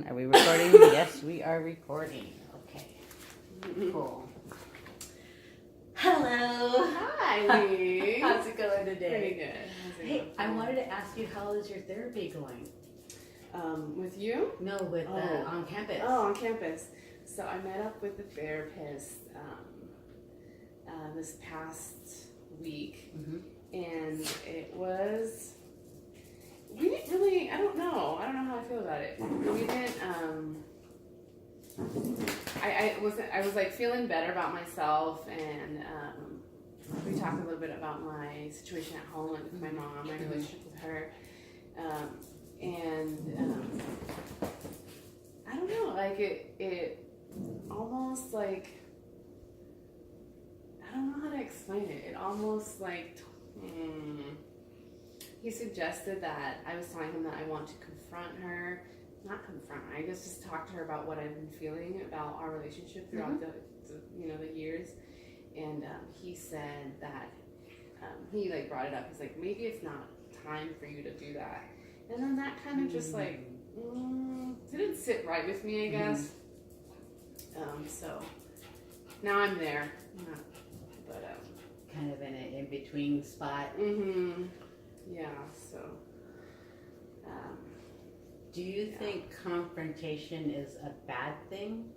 Are we recording? Yes, we are recording. Okay. Cool. Hello. Hi, Lee. How's it going today? Pretty good. How's it Hey, going? I wanted to ask you, how is your therapy going? With you? No, with on campus. Oh, on campus. So I met up with the therapist this past week, and we didn't really. I don't know how I feel about it. We didn't. I was like feeling better about myself, and we talked a little bit about my situation at home and with my mom, my relationship with her, and I don't know, like it almost like, I don't know how to explain it. It almost like he suggested that I was telling him that I want to confront her. Not confront her, I guess just talk to her about what I've been feeling about our relationship throughout the years. And he said that he like brought it up. He's like, maybe it's not time for you to do that. And then that kind of just like didn't sit right with me, I guess. So now I'm there, but kind of in an in-between spot. Yeah. So. Do you think confrontation is a bad thing?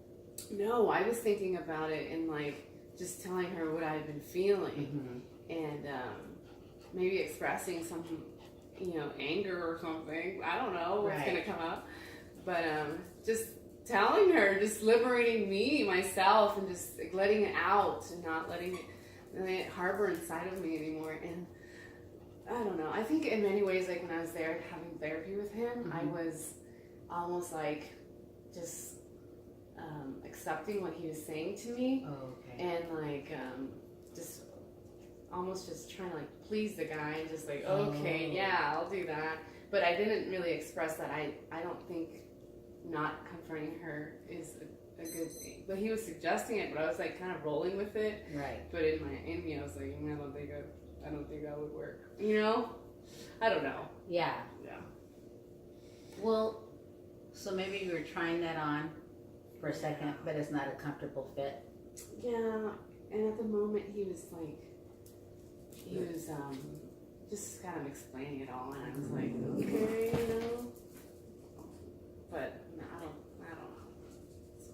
No, I was thinking about it and like just telling her what I've been feeling, and maybe expressing some, anger or something. I don't know what's gonna come up, but just telling her, just liberating me, myself, and just like, letting it out and not letting it harbor inside of me anymore. And I don't know. I think in many ways, like when I was there having therapy with him, I was almost like just accepting what he was saying to me, and like just almost just trying to like please the guy and just like, okay, yeah, I'll do that. But I didn't really express that. I don't think not confronting her is a good thing. But he was suggesting it, but I was like kind of rolling with it. Right. But in me, I was like, I don't think that would work. I don't know. Yeah. Yeah. Well, so maybe you were trying that on for a second, but it's not a comfortable fit. Yeah. And at the moment, he was just kind of explaining it all, and I was like, okay, But no, I don't know. So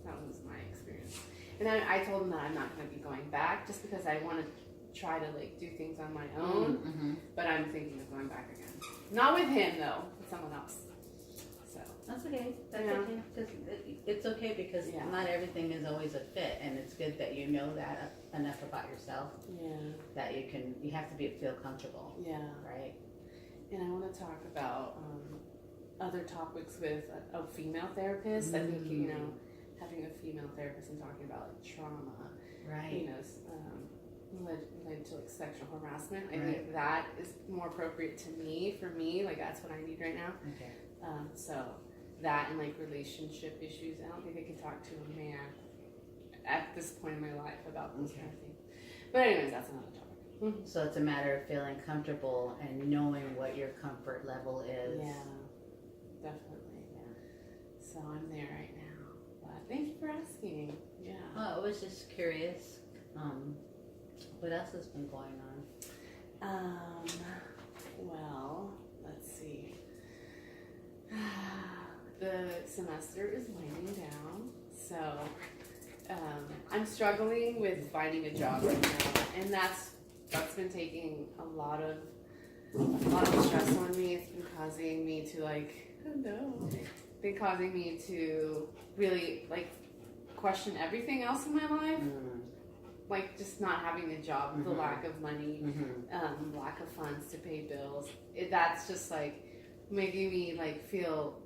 that was my experience. And I told him that I'm not going to be going back just because I want to try to like do things on my own, but I'm thinking of going back again. Not with him though, with someone else. So that's okay. That's okay. It's okay because not everything is always a fit, and it's good that you know that enough about yourself. Yeah. That you have to feel comfortable. Yeah. Right. And I want to talk about other topics with a female therapist. I think having a female therapist and talking about like trauma. Right. Led to like sexual harassment. I think that is more appropriate to me. For me, like that's what I need right now. Okay. So that and like relationship issues. I don't think I can talk to a man at this point in my life about those kind of things. But anyways, that's another topic. So it's a matter of feeling comfortable and knowing what your comfort level is. Yeah, definitely. Yeah. So I'm there right now. But thank you for asking. Yeah. Well, I was just curious. What else has been going on? Well, let's see. The semester is winding down, so I'm struggling with finding a job right now, and that's been taking a lot of stress on me. It's been causing me to really like question everything else in my life. Like just not having a job, the lack of money, lack of funds to pay bills. That's just like making me like feel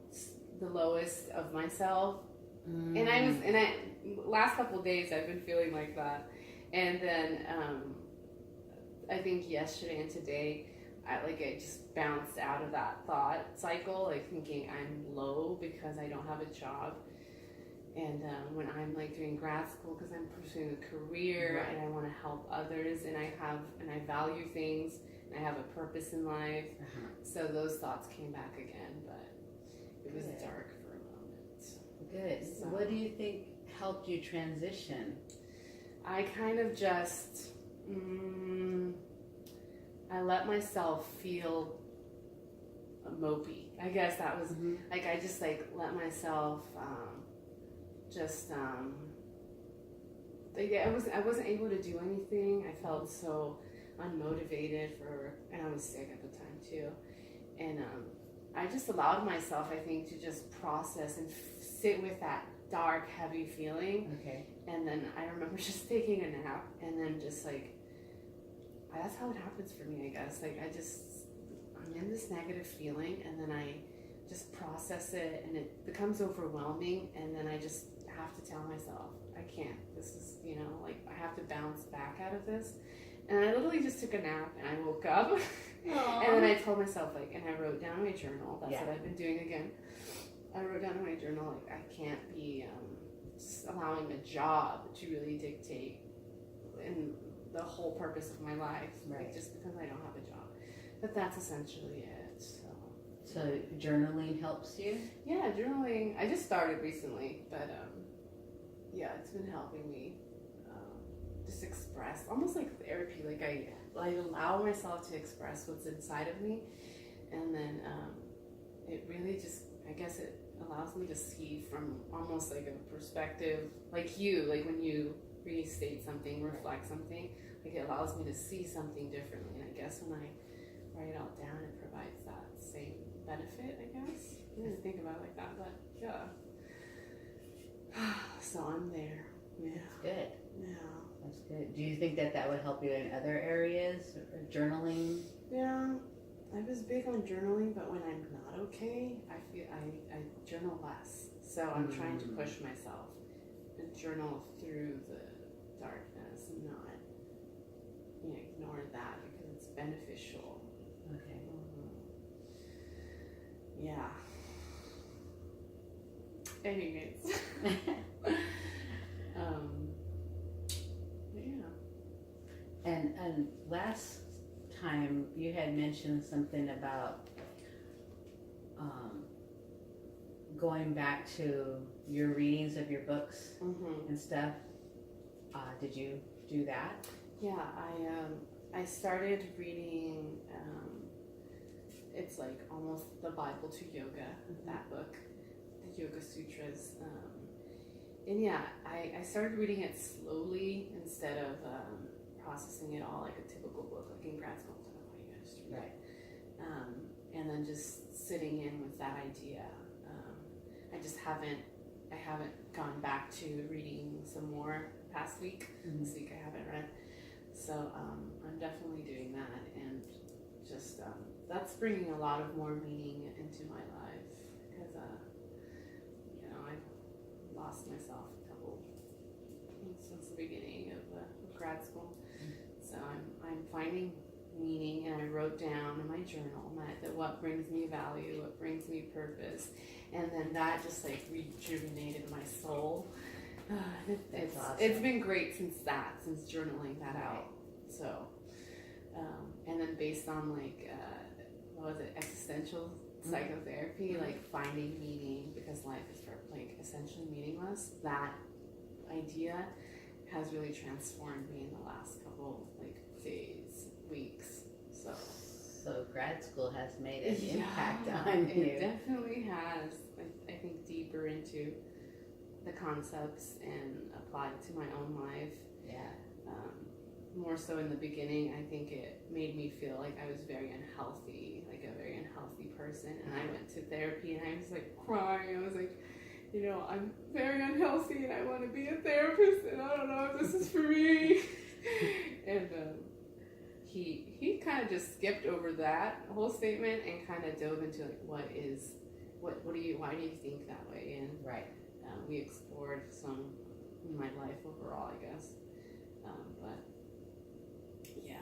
the lowest of myself. And last couple of days I've been feeling like that. And then I think yesterday and today I just bounced out of that thought cycle, like thinking I'm low because I don't have a job. And when I'm like doing grad school because I'm pursuing a career and I want to help others and I value things and I have a purpose in life. So those thoughts came back again, but it was dark for a moment. Good. So, what do you think helped you transition? I kind of just, I let myself feel mopey. I guess that was, like, I just, like, let myself, I wasn't able to do anything. I felt so unmotivated and I was sick at the time too. And, I just allowed myself, I think, to just process and sit with that dark, heavy feeling. Okay. And then I remember just taking a nap and then just like, that's how it happens for me, I guess. Like, I'm in this negative feeling and then I just process it and it becomes overwhelming. And then I just have to tell myself, I can't. This is, like, I have to bounce back out of this. And I literally just took a nap and I woke up. And then I told myself, like, and I wrote down my journal. That's what I've been doing again. I wrote down in my journal, like, I can't be just allowing a job to really dictate in the whole purpose of my life, like, just because I don't have a job. But that's essentially it. So journaling helps you? Yeah, journaling. I just started recently, but yeah, it's been helping me just express, almost like therapy. Like I allow myself to express what's inside of me, and then it really just, I guess it allows me to see from almost like a perspective, like when you restate something, reflect something, like it allows me to see something differently. And I guess when I write it all down, it provides that same benefit, I guess. I didn't think about it like that, but yeah. So I'm there. Yeah. That's good. Yeah. That's good. Do you think that would help you in other areas, or journaling? Yeah, I was big on journaling, but when I'm not okay, I feel I journal less. So I'm trying to push myself and journal through the darkness and not ignore that because it's beneficial. Okay. Yeah. Anyways. Yeah. And last time you had mentioned something about going back to your readings of your books and stuff. Did you do that? Yeah, I started reading. It's like almost the Bible to yoga. That book, the Yoga Sutras. And yeah, I started reading it slowly instead of processing it all like a typical book, like in grad school. I don't know how you guys do. Right. And then just sitting in with that idea. I haven't gone back to reading some more past week. This week I haven't read. So I'm definitely doing that, and just that's bringing a lot of more meaning into my life because I've lost myself since the beginning of grad school. So I'm finding meaning, and I wrote down in my journal that what brings me value, what brings me purpose, and then that just like rejuvenated my soul. It's been great since journaling that out. So, and then based on like what was it, existential psychotherapy, like finding meaning because life is like essentially meaningless. That idea has really transformed me in the last couple like days, weeks. So grad school has made an impact on you. It definitely has. I think deeper into the concepts and applied to my own life. Yeah. More so in the beginning, I think it made me feel like I was very unhealthy, like a very unhealthy person. And I went to therapy and I was like crying. I was like, I'm very unhealthy and I want to be a therapist and I don't know if this is for me. And he kind of just skipped over that whole statement and kind of dove into like why do you think that way? And we explored some in my life overall, I guess. But yeah,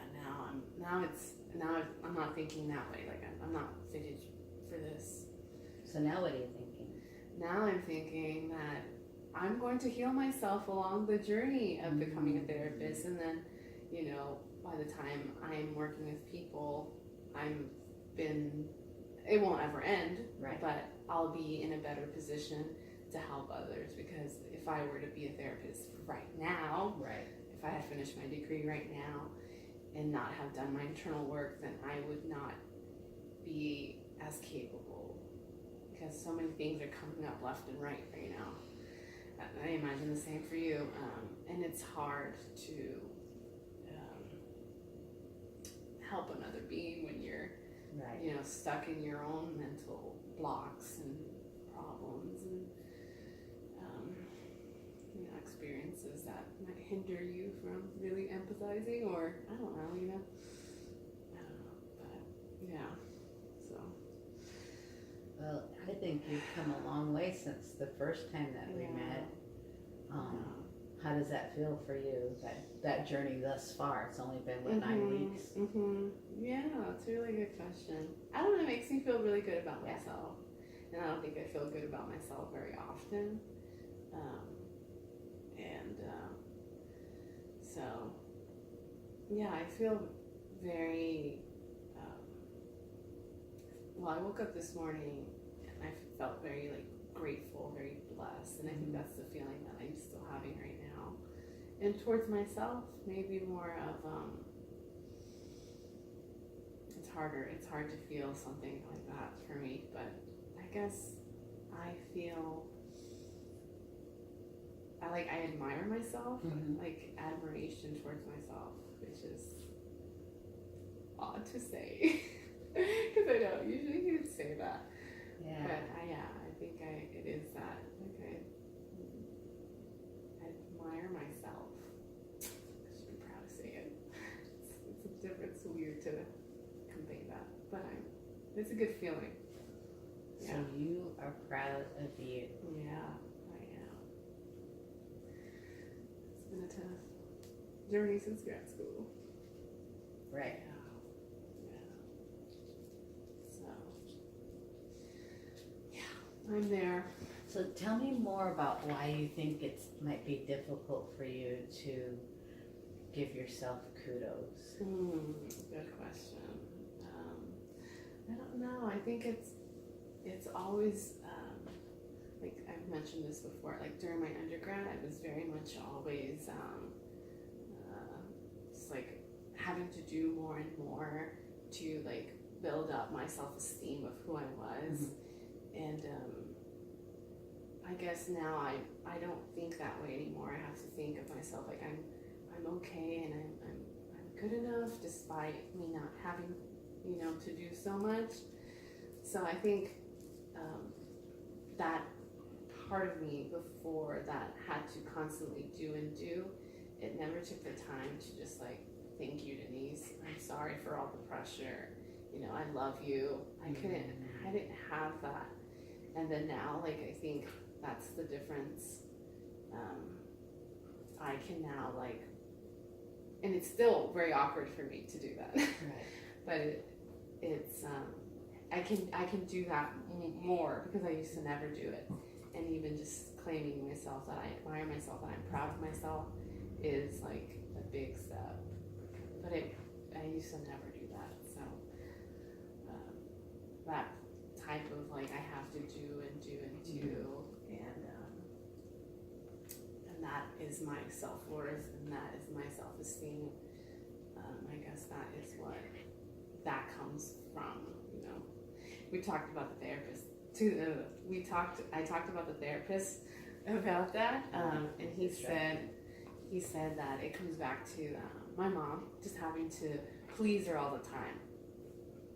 I'm not thinking that way. Like I'm not fitted for this. So now what are you thinking? Now I'm thinking that I'm going to heal myself along the journey of becoming a therapist, and then, by the time I'm working with people, it won't ever end, but I'll be in a better position to help others, because if I were to be a therapist right now, if I had finished my degree right now and not have done my internal work, then I would not be as capable, because so many things are coming up left and right now. I imagine the same for you, and it's hard to help another being when you're stuck in your own mental blocks and problems and experiences that might hinder you from really empathizing, or I don't know, but yeah, so. Well, I think you've come a long way since the first time that we met. How does that feel for you, that journey thus far? It's only been, 9 weeks? Yeah, it's a really good question. I don't know, it makes me feel really good about myself. And I don't think I feel good about myself very often. So, yeah, I feel very, I woke up this morning and I felt very grateful, very blessed, and I think that's the feeling that I'm still having right now. And towards myself, maybe more of, it's hard to feel something like that for me, but I guess I feel, I admire myself, admiration towards myself, which is odd to say, because I don't usually even say that. Yeah. But I think it is that. I admire myself. I should be proud to say it. It's weird to convey that, but it's a good feeling. So you are proud of you. Yeah, I am. It's been a tough journey since grad school. Right. I'm there. So tell me more about why you think it might be difficult for you to give yourself kudos. Good question. I don't know. I think it's always, I've mentioned this before, during my undergrad, I was very much always just having to do more and more to build up my self-esteem of who I was. And I guess now I don't think that way anymore. I have to think of myself I'm okay, and I'm good enough despite me not having to do so much. So I think that part of me before that had to constantly do, it never took the time to just thank you, Denise. I'm sorry for all the pressure. I love you. I didn't have that. And then now, I think that's the difference. I can now, and it's still very awkward for me to do that. Right. But it's I can do that more, because I used to never do it. And even just claiming myself, that I admire myself, that I'm proud of myself, is a big step. But I used to never do that. So that type of I have to do, and that is my self-worth, and that is my self-esteem. I guess that is what that comes from. We talked about the therapist too. I talked about the therapist about that, and he said that it comes back to my mom just having to please her all the time,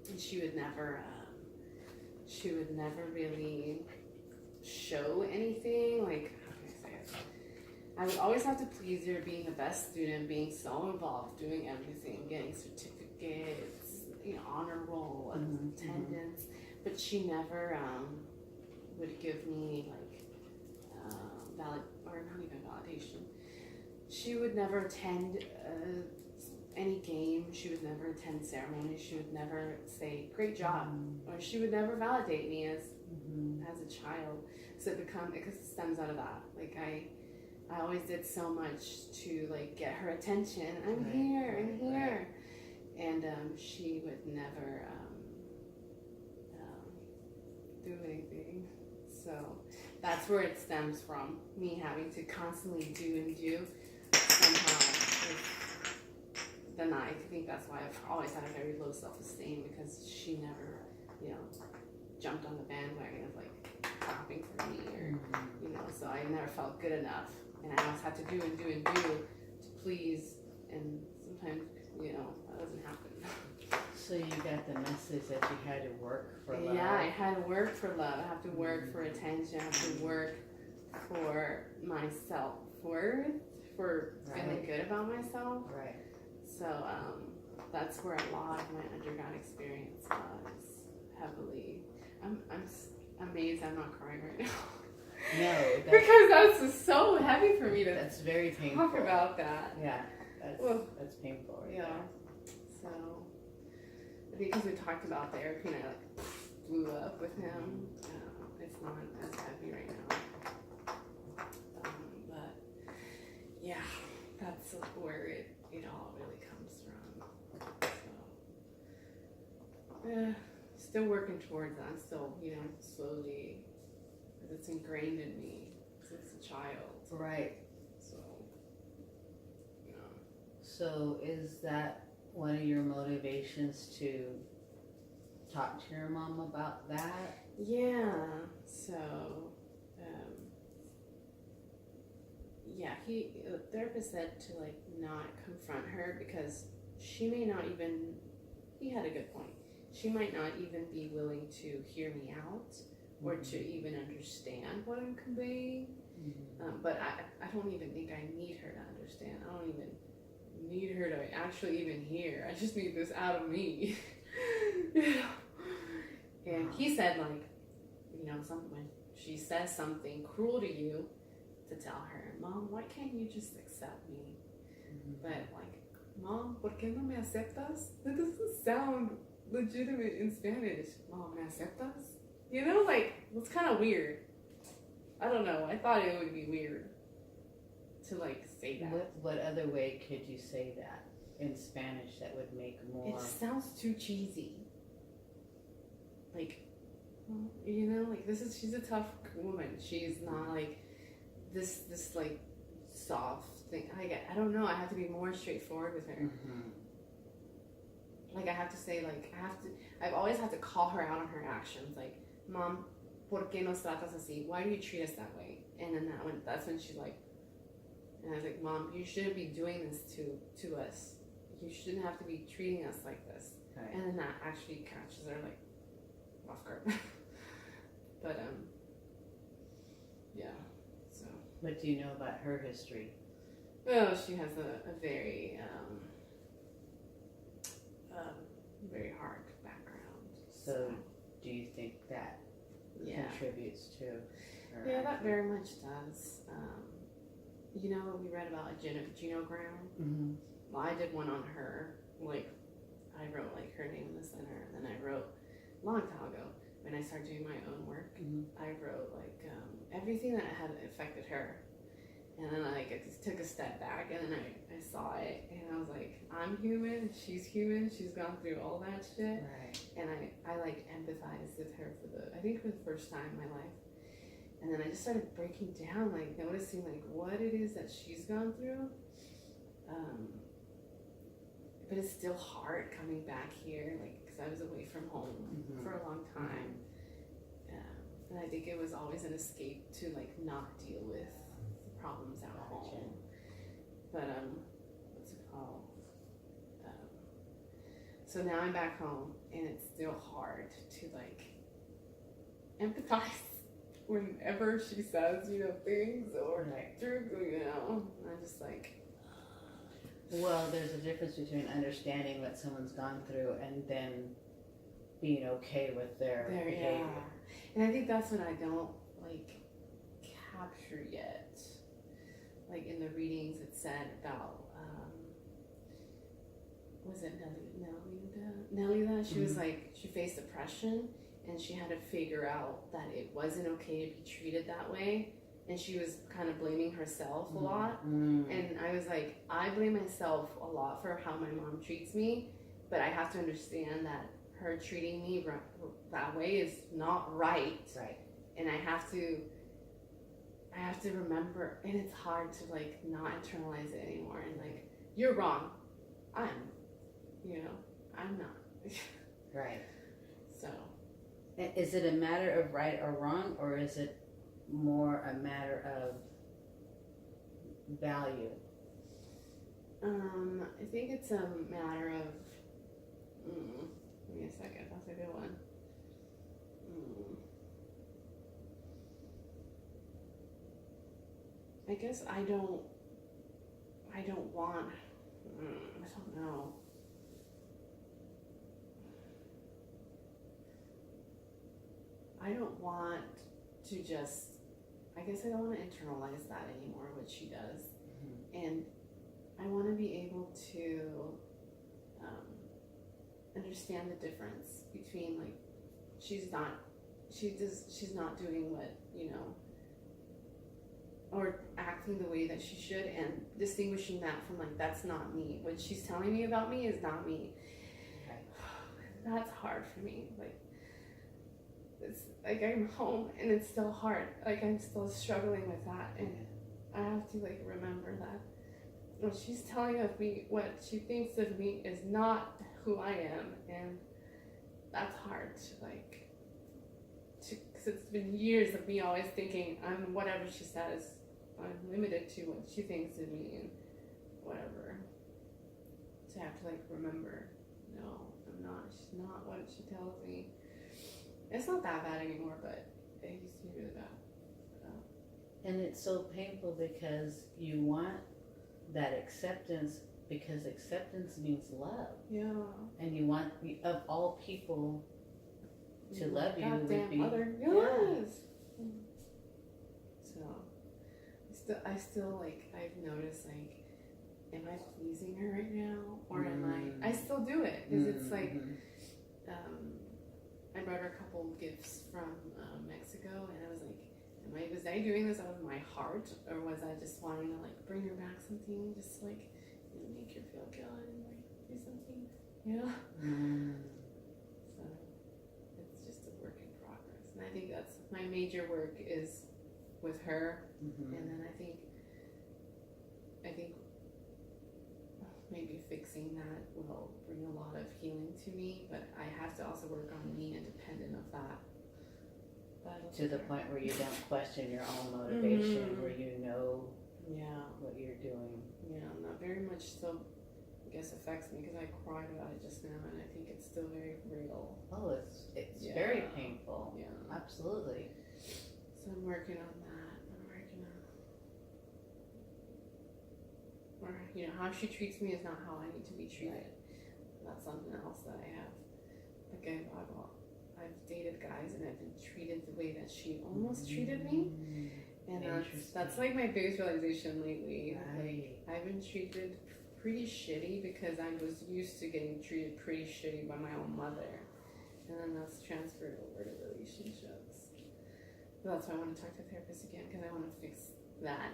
and she would never really show anything. How can I say it? I would always have to please her, being the best student, being so involved, doing everything, getting certificates, honor roll, attendance. But she never would give me not even validation. She would never attend any game. She would never attend ceremonies. She would never say "great job," or she would never validate me as a child. So because it stems out of that. I always did so much to get her attention. I'm here. And she would never do anything. So that's where it stems from. Me having to constantly do somehow then I think that's why I've always had a very low self-esteem, because she never, jumped on the bandwagon of like clapping for me, or so I never felt good enough, and I always had to do to please, and sometimes that doesn't happen. So you got the message that you had to work for love. Yeah, I had to work for love. I have to work for attention. I have to work for my self-worth, for feeling good about myself. Right. So that's where a lot of my undergrad experience was heavily. I'm amazed I'm not crying right now. No, because that's just so heavy for me to. That's very painful. Talk about that. Yeah, that's painful. Right So because we talked about therapy, and I like blew up with him. It's not as heavy right now. But yeah, that's where it all really comes from. So yeah, still working towards that. I'm still, slowly, because it's ingrained in me since a child. Right. So, So is that one of your motivations to talk to your mom about that? Yeah. So, the therapist said to like not confront her, because she may not even. He had a good point. She might not even be willing to hear me out, or to even understand what I'm conveying. But I don't even think I need her to understand. I don't even need her to actually even hear. I just need this out of me. And he said, like, when she says something cruel to you, to tell her, Mom, why can't you just accept me? But like, Mom, ¿por qué no me aceptas? That doesn't sound legitimate in Spanish. Mom, ¿me aceptas? Like, it's kind of weird. I don't know. I thought it would be weird to like say that. What other way could you say that in Spanish that would make more? It sounds too cheesy. Like, like she's a tough woman. She's not like this like soft thing. I don't know. I have to be more straightforward with her. Like I have to say, like I've always had to call her out on her actions. Like, Mom, ¿por qué nos tratas así? Why do you treat us that way? And then that's when she's like, and I was like, Mom, you shouldn't be doing this to us. You shouldn't have to be treating us like this. Right. And then that actually catches her like off guard. But yeah. So. What do you know about her history? Well, she has a very very hard background. So do you think that contributes to her? Yeah, that very much does. We read about a genogram. Well, I did one on her. Like, I wrote like her name in the center, and then I wrote a long time ago when I started doing my own work. I wrote like everything that had affected her, and then I just took a step back, and then I saw it, and I was like, I'm human, she's human, she's gone through all that shit, right. And I like empathized with her for the first time in my life. And then I just started breaking down, like noticing like what it is that she's gone through. But it's still hard coming back here, like, because I was away from home for a long time. And I think it was always an escape to like not deal with the problems at home. But what's it called? So now I'm back home, and it's still hard to like empathize whenever she says, things or truth, I'm just like. Well, there's a difference between understanding what someone's gone through and then being okay with their behavior. Yeah. And I think that's what I don't like capture yet. Like in the readings, it said about was it Nelida? She was like, she faced depression, and she had to figure out that it wasn't okay to be treated that way. And she was kind of blaming herself a lot. And I was like, I blame myself a lot for how my mom treats me, but I have to understand that her treating me that way is not right. Right. And I have to I have to remember, and it's hard to like not internalize it anymore. And like, you're wrong. I'm not. Right. So. Is it a matter of right or wrong, or is it more a matter of value? I think it's a matter of. Give me a second. That's a good one. I guess I don't want. I don't know. I don't want to just. I guess I don't want to internalize that anymore, what she does, and I want to be able to understand the difference between like she's not doing what or acting the way that she should, and distinguishing that from like that's not me. What she's telling me about me is not me. Okay. That's hard for me. Like it's like I'm home and it's still hard. Like I'm still struggling with that, and I have to like remember that what she's telling of me, what she thinks of me is not who I am, and that's hard to like because it's been years of me always thinking I'm whatever she says. I'm limited to what she thinks of me and whatever. So I have to like remember, no, I'm not. She's not what she tells me. It's not that bad anymore, but it used to be really bad. And it's so painful because you want that acceptance, because acceptance means love. Yeah. And you want, of all people, to love you would be mother. Yes. Yeah. So I still like I've noticed like, am I pleasing her right now, or am I still do it because it's like I brought her a couple gifts from Mexico, and I was like, was I doing this out of my heart, or was I just wanting to like bring her back something, just like make her feel good and like do something, So it's just a work in progress, and I think that's my major work is with her, and then I think maybe fixing that will bring a lot of healing to me, but I have to also work on me independent of that. To the point where you don't question your own motivation, where you know what you're doing. Yeah, not very much still, I guess, affects me because I cried about it just now, and I think it's still very real. Oh, it's very painful. Yeah. Absolutely. So I'm working on that. Or, how she treats me is not how I need to be treated. That's something else that I have. Like I've dated guys and I've been treated the way that she almost treated me. And that's like my biggest realization lately. Right. Like, I've been treated pretty shitty because I was used to getting treated pretty shitty by my own mother. And then that's transferred over to relationships. But that's why I want to talk to a therapist again, because I want to fix that.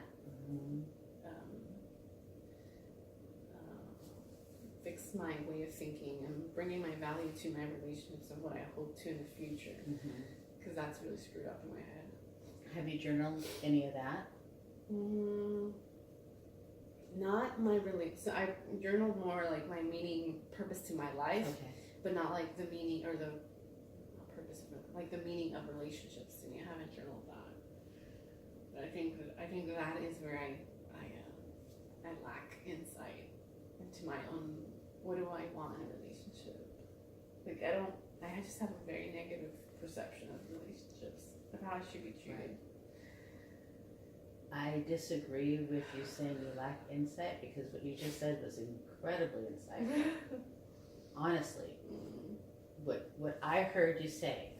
Fix my way of thinking and bringing my value to my relationships and what I hope to in the future, because that's really screwed up in my head. Have you journaled any of that? Not my So I journaled more like my meaning, purpose to my life, but not like the meaning or the purpose of it, like the meaning of relationships to me. I haven't journaled that, but I think that is where I lack insight into my own. What do I want in a relationship? Like I just have a very negative perception of relationships, of how I should be treated. I disagree with you saying you lack insight, because what you just said was incredibly insightful. Honestly, what I heard you say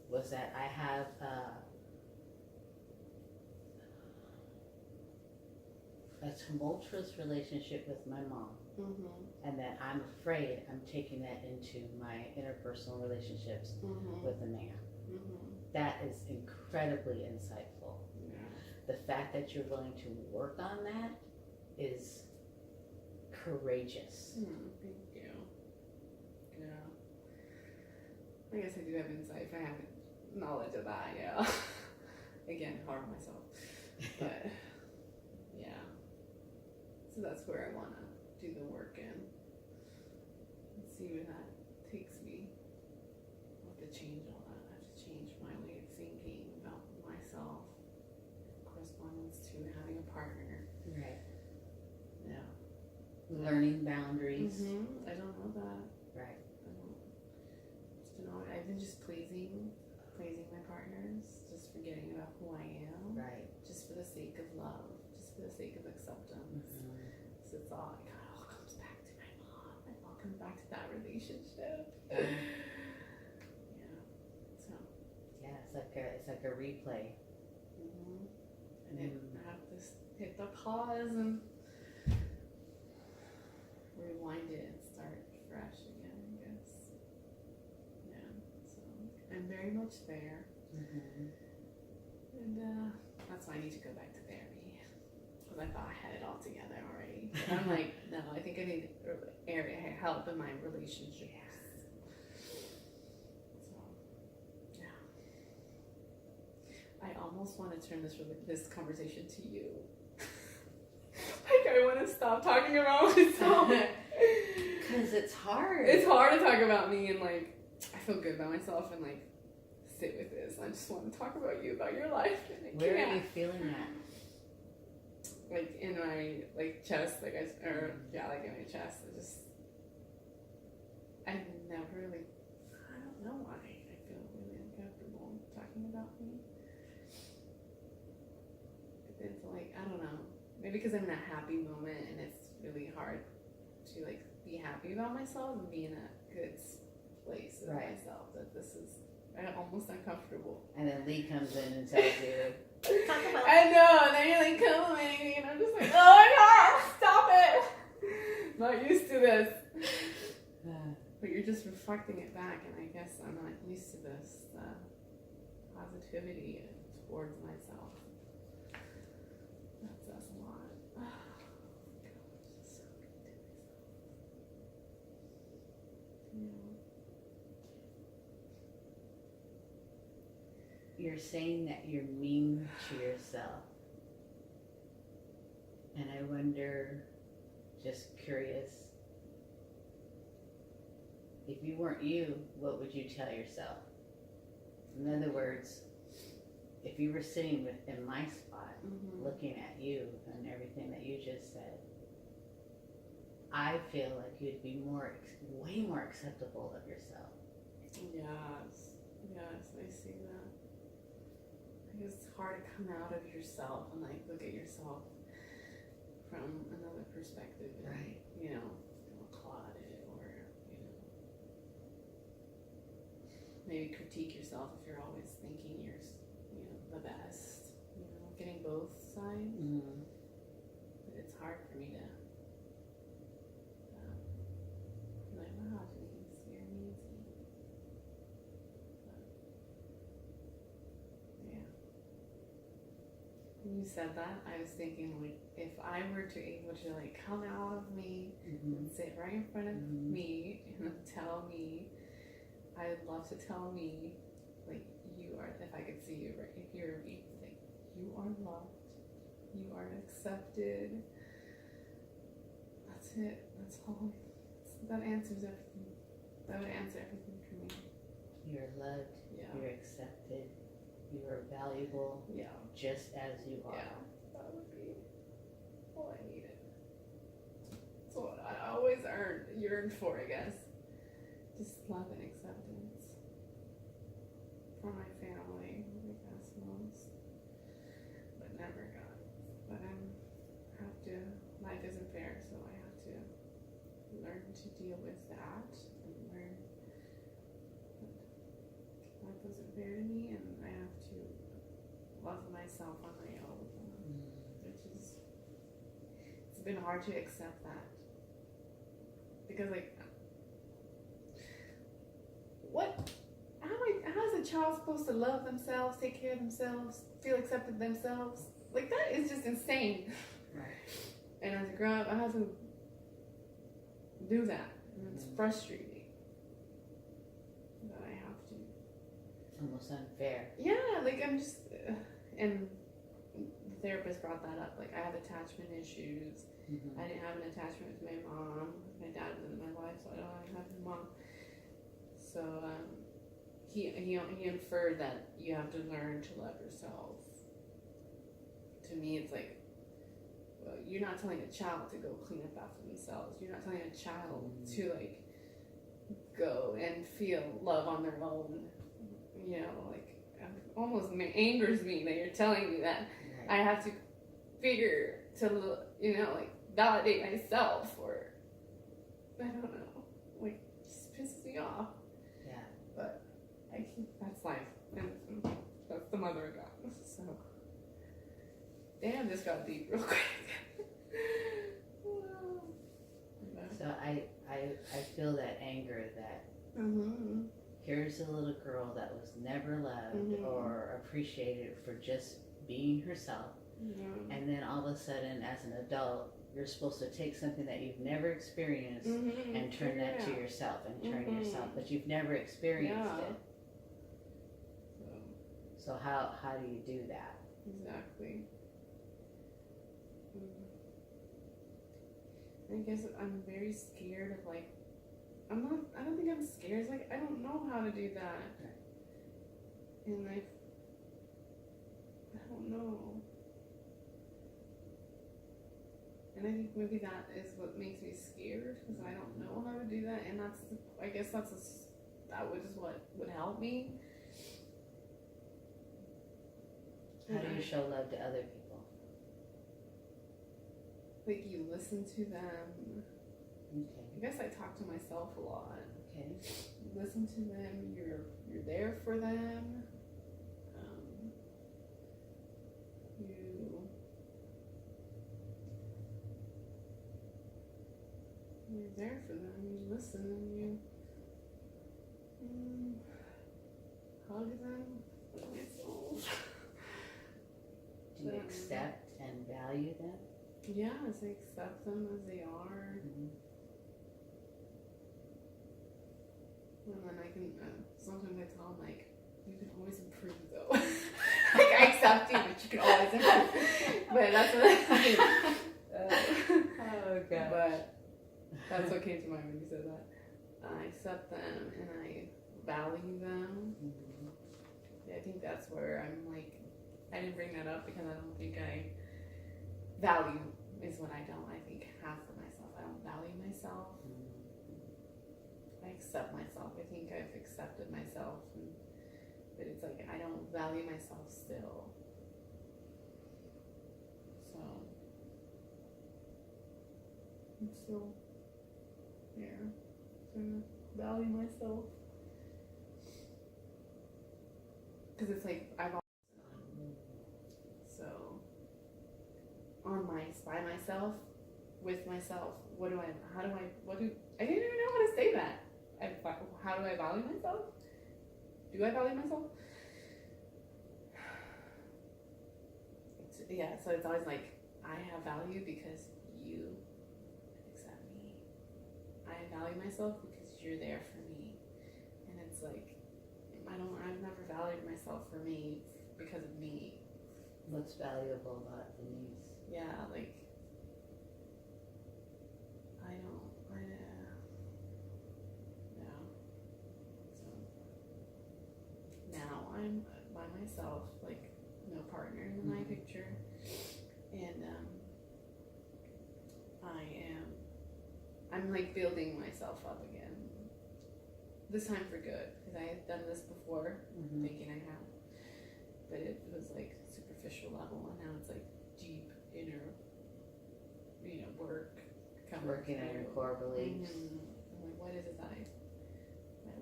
was that I have a tumultuous relationship with my mom. And that I'm afraid I'm taking that into my interpersonal relationships with a man. That is incredibly insightful. The fact that you're willing to work on that is courageous. Thank you. Yeah. I guess I do have insight if I have knowledge of that, Again, hard on myself. But yeah, so that's where I want to do the work in and see where that takes me. I have to change all that. I have to change my way of thinking about myself, correspondence to having a partner. Right. Yeah. Learning boundaries. I don't know that. Right. I've been just pleasing my partners, just forgetting about who I am. Right. Just for the sake of love, just for the sake of acceptance. So it's all, it all comes back to my mom. It all comes back to that relationship. Yeah. So. Yeah, it's like a replay. And then I have to hit the pause and rewind it and start fresh again, I guess. Yeah. So I'm very much there. And that's why I need to go back to therapy. Because I thought I had it all together already. But I'm like, no, I think I need help in my relationships. So, yeah. I almost want to turn this conversation to you. Like, I want to stop talking about myself. Because it's hard. It's hard to talk about me, and like, I feel good about myself, and like, sit with this. I just want to talk about you, about your life. And Where are you feeling that? Like in my chest, like in my chest. I never really, I don't know why I feel really uncomfortable talking about me. It's like, I don't know, maybe because I'm in a happy moment and it's really hard to like be happy about myself and be in a good place with myself. That I'm almost uncomfortable. And then Lee comes in and tells you, talk about I know, and then you're like coming, and I'm just like, oh my god, stop it! Not used to this. But you're just reflecting it back, and I guess I'm not used to this positivity towards myself. That says a lot. Oh, God, I'm just so good to myself. You're saying that you're mean to yourself. And I wonder, just curious, if you weren't you, what would you tell yourself? In other words, if you were sitting in my spot, looking at you and everything that you just said, I feel like you'd be way more acceptable of yourself. Yes, I see that. It's hard to come out of yourself and like look at yourself from another perspective, and, right? applaud it, or maybe critique yourself if you're always thinking you're the best. Getting both sides. But it's hard for me to be like, wow, Denise, you're amazing. When you said that, I was thinking, like, if I were to able to like come out of me and sit right in front of me and tell me, I would love to tell me, like, you are, if I could see you right here, like, you are loved, you are accepted. That's it. That's all. That answers everything. That would answer everything for me. You're loved. Yeah. You're accepted. You are valuable. Yeah. Just as you are. Yeah. That would be all I needed. That's what I always yearned for, I guess. Just love and acceptance from my family, I guess most, but never got. But life isn't fair, so I have to learn to deal with that and learn that life isn't fair to me, and I have to love myself on my own, which is, it's been hard to accept that, because like, how is a child supposed to love themselves, take care of themselves, feel accepted themselves? Like, that is just insane. Right. And as I grow up, I have to do that, and it's frustrating that I have to. It's almost unfair. Yeah, like, I'm just, and the therapist brought that up. Like, I have attachment issues. Mm-hmm. I didn't have an attachment with my mom. My dad was in my life, so I don't have a mom. So he inferred that you have to learn to love yourself. To me, it's like, well, you're not telling a child to go clean up after themselves. You're not telling a child to like go and feel love on their own. You know, like, it almost angers me that you're telling me that I have to figure to, you know, like, validate myself, or I don't know, like, just pisses me off. Yeah. But that's life, and that's the mother I got. So, damn, this got deep real quick. So I feel that anger that here's a little girl that was never loved or appreciated for just being herself, and then all of a sudden, as an adult, you're supposed to take something that you've never experienced and turn that to yourself and turn yourself, but you've never experienced it. So how do you do that? Exactly. I guess I'm very scared of, like, I don't think I'm scared. It's like, I don't know how to do that. And I don't know. And I think maybe that is what makes me scared, because I don't know how to do that. And I guess that is what would help me. How do you show love to other people? Like, you listen to them. Okay. I guess I talk to myself a lot. Okay. You listen to them. You're there for them. You're there for them. You listen and you hug them. Do you accept and value them? Yes, I accept them as they are. And then I can, sometimes I tell them, like, you can always improve, though. Like, I accept you, but you can always improve. But that's what oh, God. But that's what came to mind when you said that. I accept them and I value them. Yeah, I think that's where I'm like, I didn't bring that up because I don't think I value is what I don't, I think, have for myself. I don't value myself. I accept myself. I think I've accepted myself, but it's like I don't value myself still. So I'm still there, trying to value myself, because it's like I've so by myself, with myself. I didn't even know how to say that. How do I value myself? Do I value myself? So it's always like, I have value because you accept me. I value myself because you're there for me. And it's like, I've never valued myself for me because of me. What's valuable about Denise? Yeah, like, So now I'm by myself, like, no partner in my picture, and I'm like building myself up again. This time for good, because I had done this before, thinking I had, but it was like superficial level, and now it's like deep inner, work. Working on your core beliefs. I'm like, what is it that I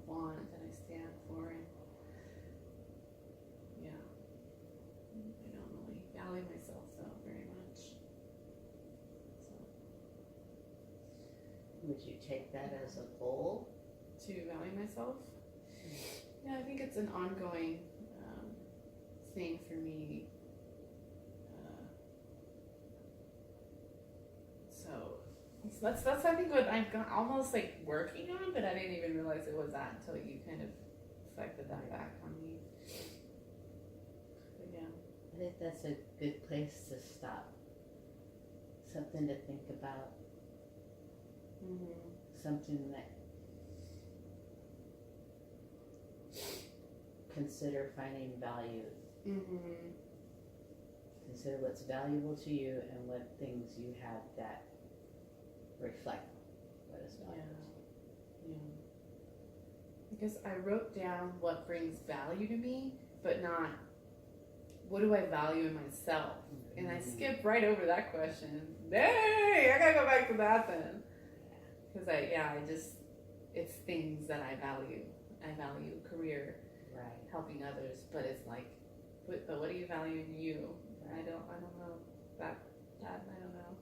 want, that I stand for, and I don't really value myself though very much. So, would you take that as a goal? To value myself? Yeah, I think it's an ongoing thing for me. So that's I think what I've got almost like working on, but I didn't even realize it was that until you kind of reflected that back on me. But yeah. I think that's a good place to stop. Something to think about. Something that consider finding value. Consider what's valuable to you and what things you have that reflect what is valuable. Because I wrote down what brings value to me, but not what do I value in myself. And I skipped right over that question. Dang, I gotta go back to that then. Because it's things that I value. I value career, helping others, but it's like, but what do you value in you? I don't know. That I don't know.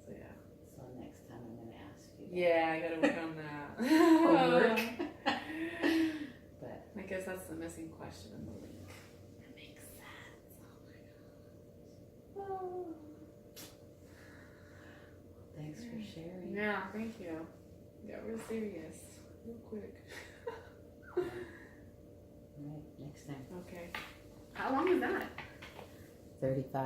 So yeah. So next time I'm gonna ask you. Yeah, I gotta work on that. Homework. But I guess that's the missing question in the link. that makes sense. Oh my gosh. Thanks for sharing. Yeah, thank you. Yeah, real serious. Real quick. Right, next time. Okay. How long is that? 35.